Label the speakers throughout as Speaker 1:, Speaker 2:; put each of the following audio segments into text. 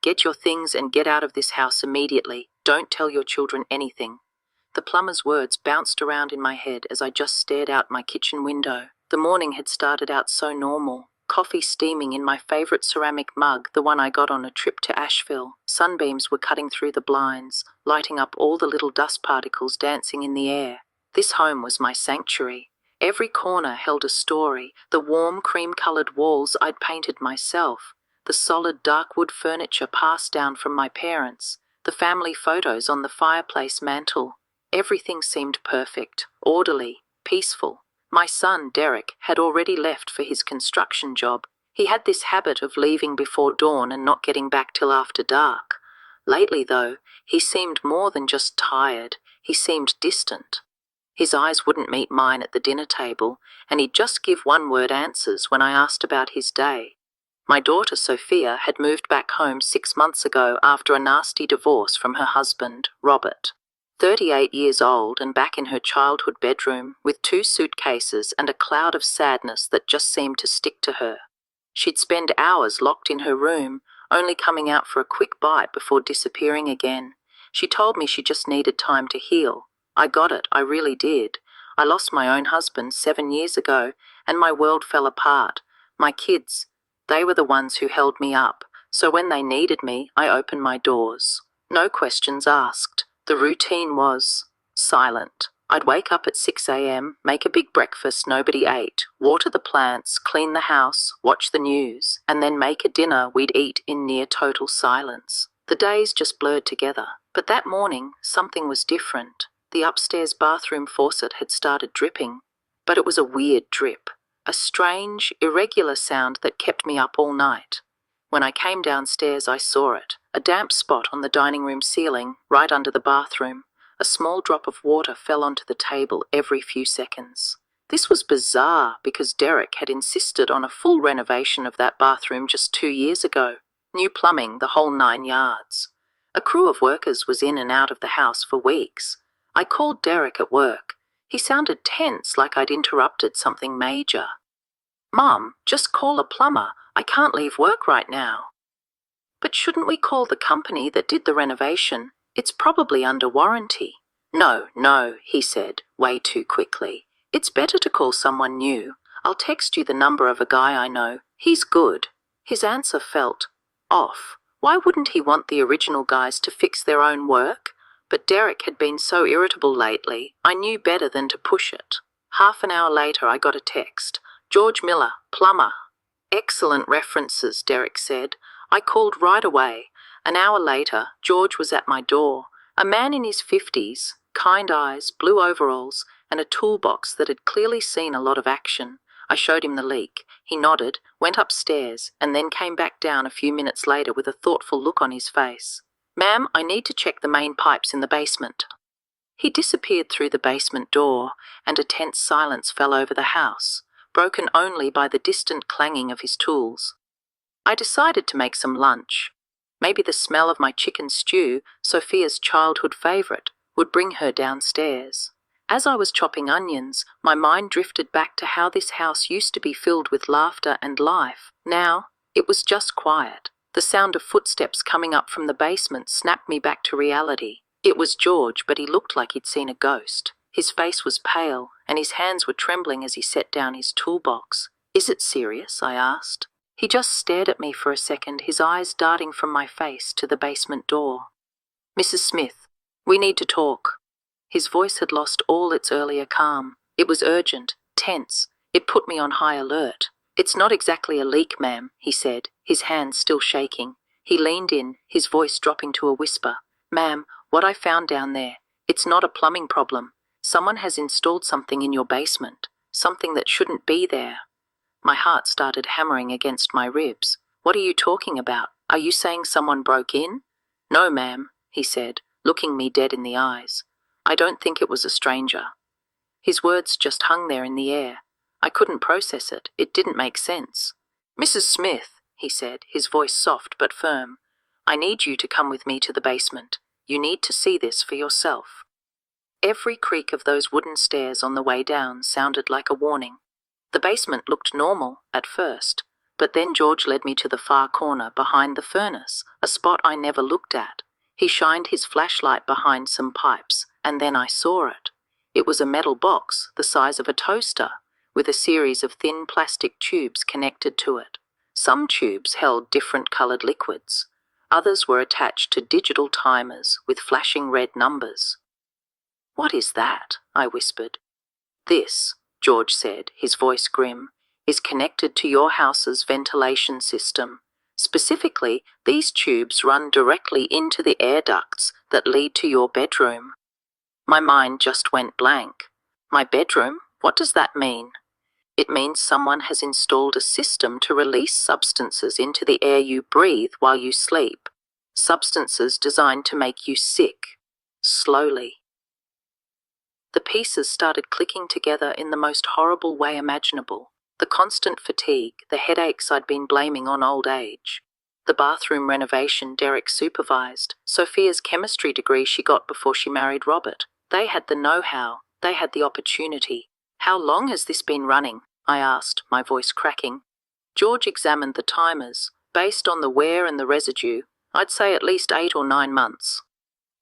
Speaker 1: Get your things and get out of this house immediately. Don't tell your children anything." The plumber's words bounced around in my head as I just stared out my kitchen window. The morning had started out so normal. Coffee steaming in my favourite ceramic mug, the one I got on a trip to Asheville. Sunbeams were cutting through the blinds, lighting up all the little dust particles dancing in the air. This home was my sanctuary. Every corner held a story, the warm cream-coloured walls I'd painted myself, the solid dark wood furniture passed down from my parents, the family photos on the fireplace mantel. Everything seemed perfect, orderly, peaceful. My son, Derek, had already left for his construction job. He had this habit of leaving before dawn and not getting back till after dark. Lately, though, he seemed more than just tired. He seemed distant. His eyes wouldn't meet mine at the dinner table, and he'd just give one-word answers when I asked about his day. My daughter, Sophia, had moved back home 6 months ago after a nasty divorce from her husband, Robert. 38 years old and back in her childhood bedroom with 2 suitcases and a cloud of sadness that just seemed to stick to her. She'd spend hours locked in her room, only coming out for a quick bite before disappearing again. She told me she just needed time to heal. I got it, I really did. I lost my own husband 7 years ago, and my world fell apart. My kids, they were the ones who held me up, so when they needed me, I opened my doors. No questions asked. The routine was silent. I'd wake up at 6 a.m, make a big breakfast nobody ate, water the plants, clean the house, watch the news, and then make a dinner we'd eat in near total silence. The days just blurred together. But that morning, something was different. The upstairs bathroom faucet had started dripping, but it was a weird drip, a strange, irregular sound that kept me up all night. When I came downstairs, I saw it, a damp spot on the dining room ceiling, right under the bathroom. A small drop of water fell onto the table every few seconds. This was bizarre because Derek had insisted on a full renovation of that bathroom just 2 years ago. New plumbing, the whole 9 yards. A crew of workers was in and out of the house for weeks. I called Derek at work. He sounded tense, like I'd interrupted something major. "Mum, just call a plumber. I can't leave work right now." "But shouldn't we call the company that did the renovation? It's probably under warranty." No, he said, way too quickly. "It's better to call someone new. I'll text you the number of a guy I know. He's good." His answer felt off. Why wouldn't he want the original guys to fix their own work? But Derek had been so irritable lately, I knew better than to push it. Half an hour later, I got a text. "George Miller, plumber." "Excellent references," Derek said. I called right away. An hour later, George was at my door. A man in his 50s, kind eyes, blue overalls, and a toolbox that had clearly seen a lot of action. I showed him the leak. He nodded, went upstairs, and then came back down a few minutes later with a thoughtful look on his face. "Ma'am, I need to check the main pipes in the basement." He disappeared through the basement door, and a tense silence fell over the house, broken only by the distant clanging of his tools. I decided to make some lunch. Maybe the smell of my chicken stew, Sophia's childhood favourite, would bring her downstairs. As I was chopping onions, my mind drifted back to how this house used to be filled with laughter and life. Now, it was just quiet. The sound of footsteps coming up from the basement snapped me back to reality. It was George, but he looked like he'd seen a ghost. His face was pale, and his hands were trembling as he set down his toolbox. "Is it serious?" I asked. He just stared at me for a second, his eyes darting from my face to the basement door. "Mrs. Smith, we need to talk." His voice had lost all its earlier calm. It was urgent, tense. It put me on high alert. "It's not exactly a leak, ma'am," he said, his hands still shaking. He leaned in, his voice dropping to a whisper. "Ma'am, what I found down there, it's not a plumbing problem. Someone has installed something in your basement, something that shouldn't be there." My heart started hammering against my ribs. "What are you talking about? Are you saying someone broke in?" "No, ma'am," he said, looking me dead in the eyes. "I don't think it was a stranger." His words just hung there in the air. I couldn't process it. It didn't make sense. "Mrs. Smith," he said, his voice soft but firm, "I need you to come with me to the basement. You need to see this for yourself." Every creak of those wooden stairs on the way down sounded like a warning. The basement looked normal at first. But then George led me to the far corner behind the furnace, a spot I never looked at. He shined his flashlight behind some pipes, and then I saw it. It was a metal box the size of a toaster, with a series of thin plastic tubes connected to it. Some tubes held different coloured liquids. Others were attached to digital timers with flashing red numbers. "What is that?" I whispered. "This," George said, his voice grim, "is connected to your house's ventilation system. Specifically, these tubes run directly into the air ducts that lead to your bedroom." My mind just went blank. My bedroom? What does that mean? It means someone has installed a system to release substances into the air you breathe while you sleep. Substances designed to make you sick. Slowly. The pieces started clicking together in the most horrible way imaginable. The constant fatigue, the headaches I'd been blaming on old age. The bathroom renovation Derek supervised, Sophia's chemistry degree she got before she married Robert. They had the know-how, they had the opportunity. "How long has this been running?" I asked, my voice cracking. George examined the timers. Based on the wear and the residue, I'd say at least 8 or 9 months.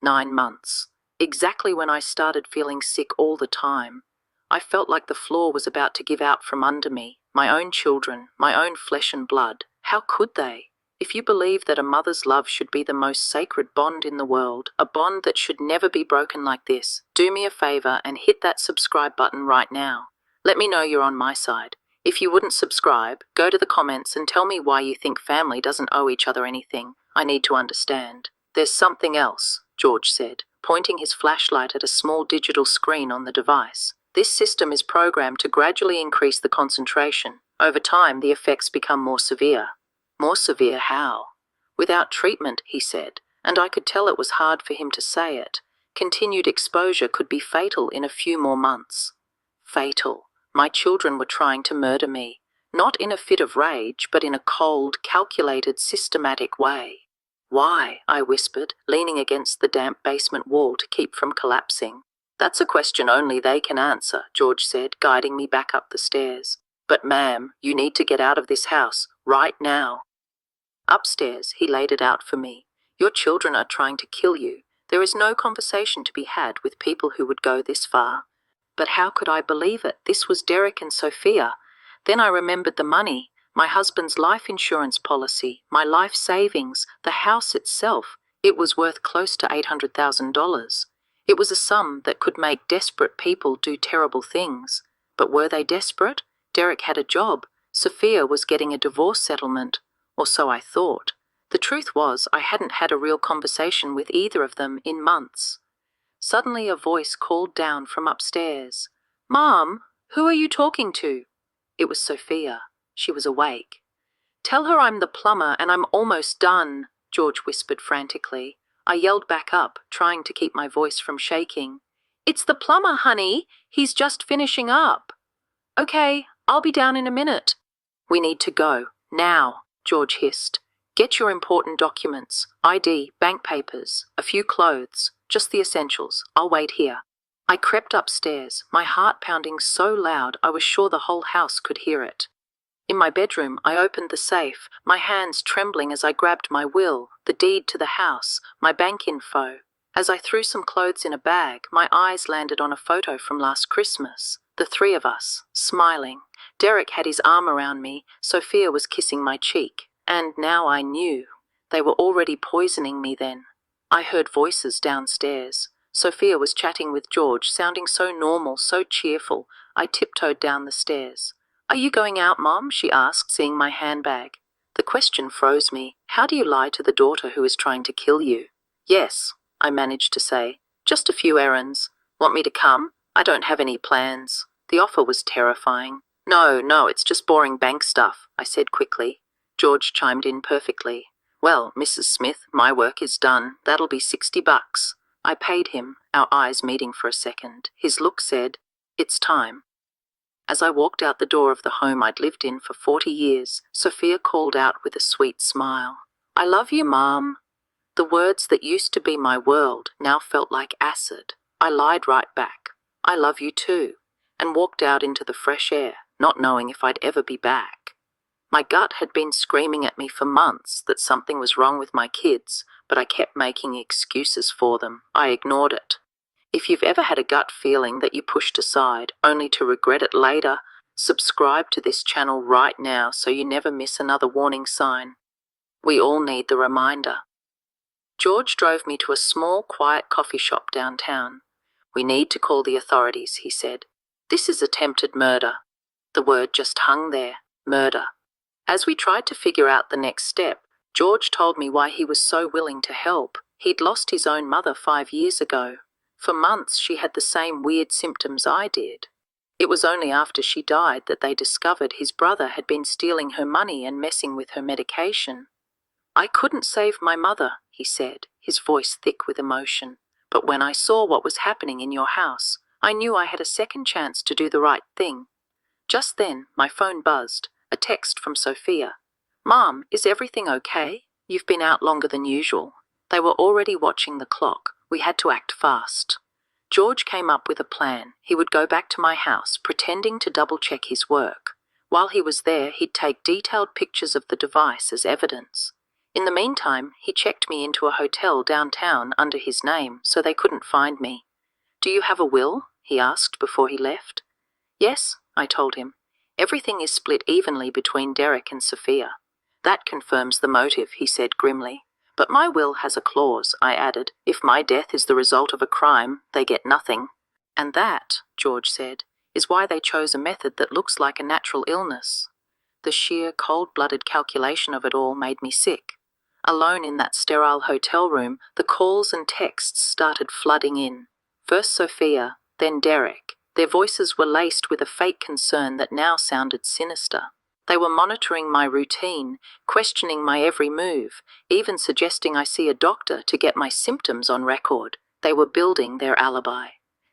Speaker 1: 9 months. Exactly when I started feeling sick all the time. I felt like the floor was about to give out from under me. My own children, my own flesh and blood. How could they? If you believe that a mother's love should be the most sacred bond in the world, a bond that should never be broken like this, do me a favor and hit that subscribe button right now. Let me know you're on my side. If you wouldn't subscribe, go to the comments and tell me why you think family doesn't owe each other anything. I need to understand. "There's something else," George said, pointing his flashlight at a small digital screen on the device. "This system is programmed to gradually increase the concentration. Over time, the effects become more severe." "More severe how?" "Without treatment," he said, and I could tell it was hard for him to say it. "Continued exposure could be fatal in a few more months." Fatal. My children were trying to murder me, not in a fit of rage, but in a cold, calculated, systematic way. "Why?" I whispered, leaning against the damp basement wall to keep from collapsing. "That's a question only they can answer," George said, guiding me back up the stairs. "But ma'am, you need to get out of this house, right now." Upstairs, he laid it out for me. "Your children are trying to kill you. There is no conversation to be had with people who would go this far." But how could I believe it? This was Derek and Sophia. Then I remembered the money, my husband's life insurance policy, my life savings, the house itself. It was worth close to $800,000. It was a sum that could make desperate people do terrible things. But were they desperate? Derek had a job. Sophia was getting a divorce settlement. Or so I thought. The truth was, I hadn't had a real conversation with either of them in months. Suddenly a voice called down from upstairs. "Mom, who are you talking to?" It was Sophia. She was awake. "Tell her I'm the plumber and I'm almost done," George whispered frantically. I yelled back up, trying to keep my voice from shaking. "It's the plumber, honey. He's just finishing up." "Okay, I'll be down in a minute." "We need to go. Now," George hissed. "Get your important documents, ID, bank papers, a few clothes, just the essentials. I'll wait here." I crept upstairs, my heart pounding so loud I was sure the whole house could hear it. In my bedroom, I opened the safe, my hands trembling as I grabbed my will, the deed to the house, my bank info. As I threw some clothes in a bag, my eyes landed on a photo from last Christmas. The 3 of us, smiling. Derek had his arm around me, Sophia was kissing my cheek. And now I knew. They were already poisoning me then. I heard voices downstairs. Sophia was chatting with George, sounding so normal, so cheerful. I tiptoed down the stairs. "Are you going out, Mom?" she asked, seeing my handbag. The question froze me. How do you lie to the daughter who is trying to kill you? "Yes," I managed to say. "Just a few errands. Want me to come? I don't have any plans." The offer was terrifying. No, it's just boring bank stuff," I said quickly. George chimed in perfectly. "Well, Mrs. Smith, my work is done. That'll be $60. I paid him, our eyes meeting for a second. His look said, "It's time." As I walked out the door of the home I'd lived in for 40 years, Sophia called out with a sweet smile. "I love you, Mom." The words that used to be my world now felt like acid. I lied right back. "I love you too," and walked out into the fresh air, not knowing if I'd ever be back. My gut had been screaming at me for months that something was wrong with my kids, but I kept making excuses for them. I ignored it. If you've ever had a gut feeling that you pushed aside, only to regret it later, subscribe to this channel right now so you never miss another warning sign. We all need the reminder. George drove me to a small, quiet coffee shop downtown. We need to call the authorities, he said. This is attempted murder. The word just hung there, murder. As we tried to figure out the next step, George told me why he was so willing to help. He'd lost his own mother 5 years ago. For months she had the same weird symptoms I did. It was only after she died that they discovered his brother had been stealing her money and messing with her medication. I couldn't save my mother, he said, his voice thick with emotion. But when I saw what was happening in your house, I knew I had a second chance to do the right thing. Just then, my phone buzzed, a text from Sophia. Mom, is everything okay? You've been out longer than usual. They were already watching the clock. We had to act fast. George came up with a plan. He would go back to my house, pretending to double-check his work. While he was there, he'd take detailed pictures of the device as evidence. In the meantime, he checked me into a hotel downtown under his name so they couldn't find me. Do you have a will? He asked before he left. Yes, I told him. Everything is split evenly between Derek and Sophia. That confirms the motive, he said grimly. But my will has a clause, I added. If my death is the result of a crime, they get nothing. And that, George said, is why they chose a method that looks like a natural illness. The sheer cold-blooded calculation of it all made me sick. Alone in that sterile hotel room, the calls and texts started flooding in. First Sophia, then Derek. Their voices were laced with a fake concern that now sounded sinister. They were monitoring my routine, questioning my every move, even suggesting I see a doctor to get my symptoms on record. They were building their alibi.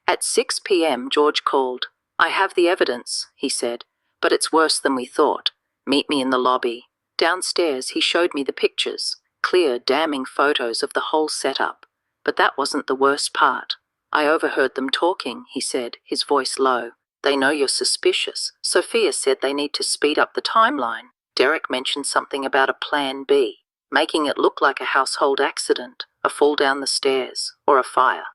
Speaker 1: At 6 p.m., George called. I have the evidence, he said, but it's worse than we thought. Meet me in the lobby. Downstairs, he showed me the pictures, clear, damning photos of the whole setup. But that wasn't the worst part. I overheard them talking, he said, his voice low. They know you're suspicious. Sophia said they need to speed up the timeline. Derek mentioned something about a plan B, making it look like a household accident, a fall down the stairs, or a fire.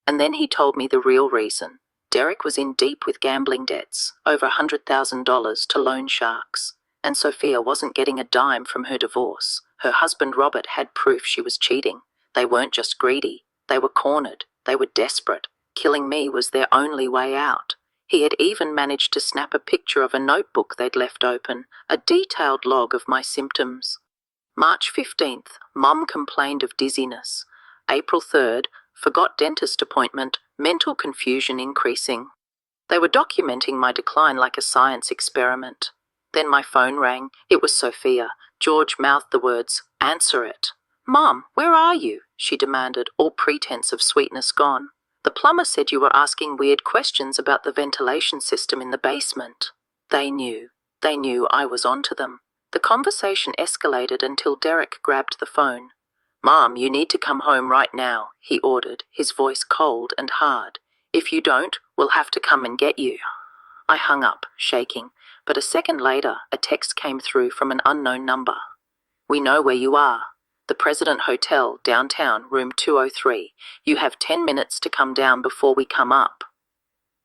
Speaker 1: And then he told me the real reason. Derek was in deep with gambling debts, over $100,000 to loan sharks. And Sophia wasn't getting a dime from her divorce. Her husband Robert had proof she was cheating. They weren't just greedy. They were cornered. They were desperate. Killing me was their only way out. He had even managed to snap a picture of a notebook they'd left open, a detailed log of my symptoms. March 15th, Mum complained of dizziness. April 3rd, forgot dentist appointment, mental confusion increasing. They were documenting my decline like a science experiment. Then my phone rang. It was Sophia. George mouthed the words, "Answer it." "Mom, where are you?" she demanded, all pretense of sweetness gone. "The plumber said you were asking weird questions about the ventilation system in the basement." They knew. They knew I was onto them. The conversation escalated until Derek grabbed the phone. "Mom, you need to come home right now," he ordered, his voice cold and hard. "If you don't, we'll have to come and get you." I hung up, shaking, but a second later, a text came through from an unknown number. "We know where you are. The President Hotel, downtown, room 203. You have 10 minutes to come down before we come up."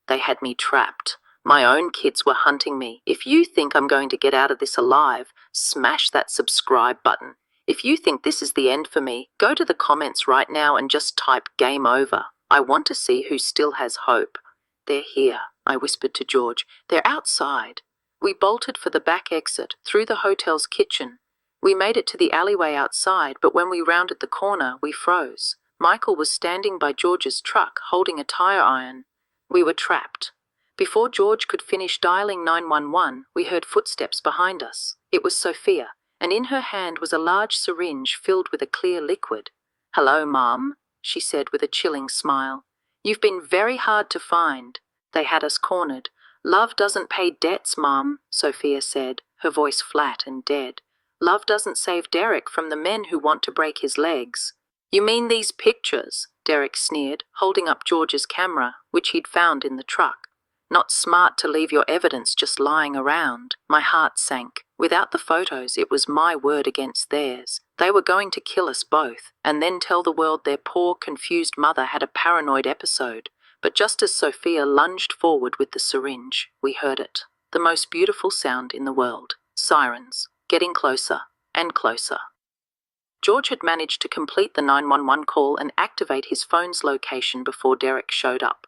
Speaker 1: They had me trapped. My own kids were hunting me. If you think I'm going to get out of this alive, smash that subscribe button. If you think this is the end for me, go to the comments right now and just type game over. I want to see who still has hope. "They're here," I whispered to George. "They're outside." We bolted for the back exit, through the hotel's kitchen. We made it to the alleyway outside, but when we rounded the corner, we froze. Michael was standing by George's truck, holding a tire iron. We were trapped. Before George could finish dialing 911, we heard footsteps behind us. It was Sophia, and in her hand was a large syringe filled with a clear liquid. "Hello, Mom," she said with a chilling smile. "You've been very hard to find." They had us cornered. "Love doesn't pay debts, Mom," Sophia said, her voice flat and dead. "Love doesn't save Derek from the men who want to break his legs." "You mean these pictures?" Derek sneered, holding up George's camera, which he'd found in the truck. Not smart to leave your evidence just lying around. My heart sank. Without the photos, it was my word against theirs. They were going to kill us both, and then tell the world their poor, confused mother had a paranoid episode. But just as Sophia lunged forward with the syringe, we heard it. The most beautiful sound in the world. Sirens. Getting closer and closer. George had managed to complete the 911 call and activate his phone's location before Derek showed up.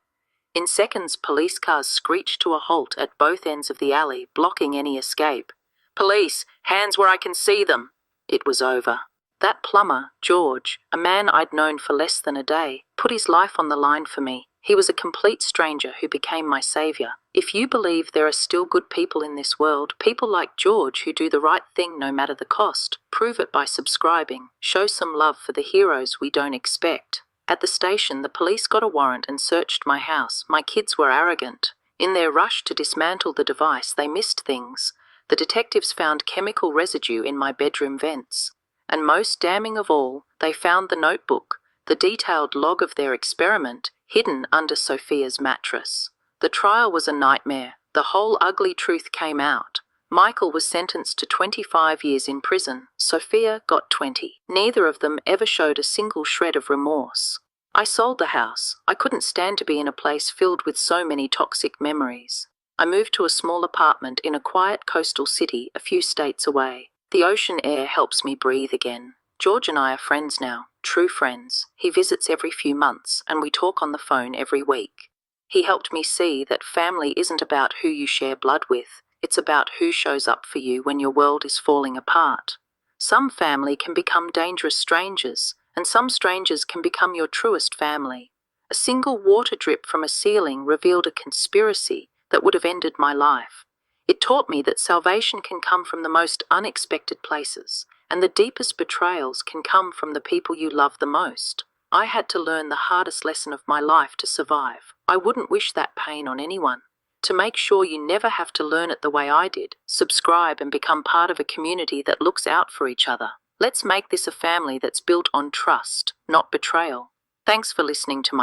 Speaker 1: In seconds, police cars screeched to a halt at both ends of the alley, blocking any escape. "Police, hands where I can see them!" It was over. That plumber, George, a man I'd known for less than a day, put his life on the line for me. He was a complete stranger who became my savior. If you believe there are still good people in this world, people like George who do the right thing no matter the cost, prove it by subscribing. Show some love for the heroes we don't expect. At the station, the police got a warrant and searched my house. My kids were arrogant. In their rush to dismantle the device, they missed things. The detectives found chemical residue in my bedroom vents. And most damning of all, they found the notebook, the detailed log of their experiment, hidden under Sophia's mattress. The trial was a nightmare. The whole ugly truth came out. Michael was sentenced to 25 years in prison. Sophia got 20. Neither of them ever showed a single shred of remorse. I sold the house. I couldn't stand to be in a place filled with so many toxic memories. I moved to a small apartment in a quiet coastal city a few states away. The ocean air helps me breathe again. George and I are friends now, true friends. He visits every few months, and we talk on the phone every week. He helped me see that family isn't about who you share blood with. It's about who shows up for you when your world is falling apart. Some family can become dangerous strangers, and some strangers can become your truest family. A single water drip from a ceiling revealed a conspiracy that would have ended my life. It taught me that salvation can come from the most unexpected places, and the deepest betrayals can come from the people you love the most. I had to learn the hardest lesson of my life to survive. I wouldn't wish that pain on anyone. To make sure you never have to learn it the way I did, subscribe and become part of a community that looks out for each other. Let's make this a family that's built on trust, not betrayal. Thanks for listening to my